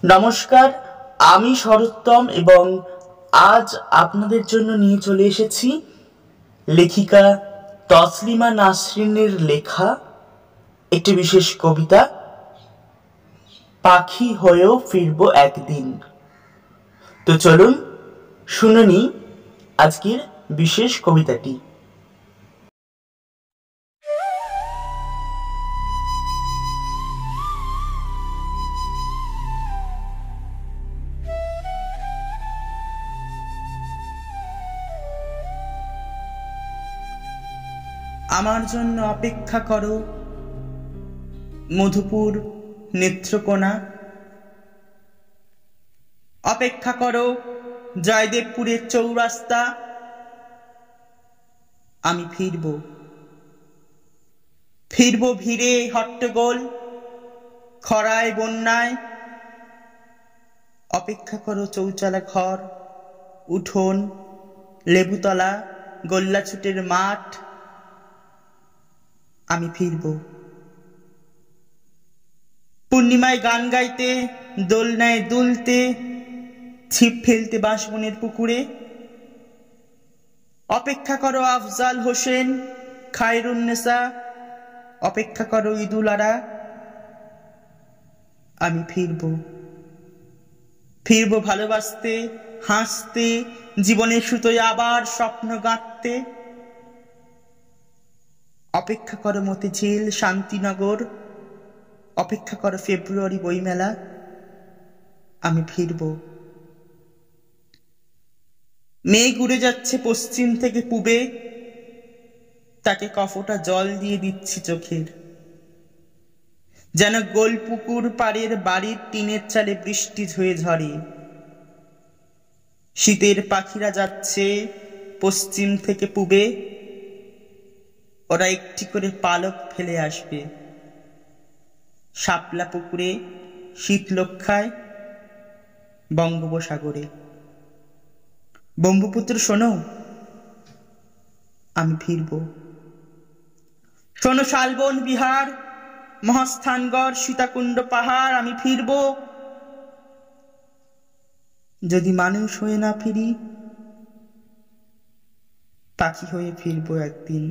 নমস্কার, আমি শরত্তম এবং আজ আপনাদের জন্য নিয়ে চলে এসেছি লেখিকা তসলিমা নাসরিনের লেখা একটি বিশেষ কবিতা, পাখি হয়েও ফিরবো একদিন। তো চলুন শুনে নিই আজকের বিশেষ কবিতাটি। আমার জন্য অপেক্ষা করো মধুপুর নেত্রকোনা, অপেক্ষা করো জয়দেবপুরের চৌরাস্তা। আমি ফিরবো ভিড়ে হট্টগোল খরায় বন্যায়। অপেক্ষা করো চৌচালা ঘর, উঠোন, লেবুতলা, গোল্লাছুটের মাঠ। আমি ফিরবো পূর্ণিমায় গান গাইতে, দোলনায় দুলতে, ছিপ ফেলতে বাঁশবনের পুকুরে। অপেক্ষা করো আফজাল হোসেন, খায়রুন্নেসা, অপেক্ষা করো ঈদুল আরা। আমি ফিরবো ভালোবাসতে, হাসতে, জীবনের সুতোয় আবার স্বপ্ন গাঁথতে। অপেক্ষা করো মতিঝিল, শান্তিনগর, অপেক্ষা করো ফেব্রুয়ারি বইমেলা। আমি ফিরবো মেঘ উড়ে যাচ্ছে পশ্চিম থেকে পূবে, তাকে কফোটা জল দিয়ে দিচ্ছি চোখের, যেন গোলপুকুর পাড়ের বাড়ির টিনের চালে বৃষ্টি ধুয়ে ঝরে। শীতের পাখিরা যাচ্ছে পশ্চিম থেকে পূবে, ওরা একটি করে পালক ফেলে আসবে শাপলা পুকুরে, শীতলক্ষায়, বঙ্গোপসাগরে। ব্রহ্মপুত্র শোনো, আমি ফিরবো। শোনো শালবন বিহার, মহাস্থানগড়, সীতাকুণ্ড পাহাড়। আমি ফিরবো যদি মানুষ হয়ে না ফিরি, পাখি হয়ে ফিরবো একদিন।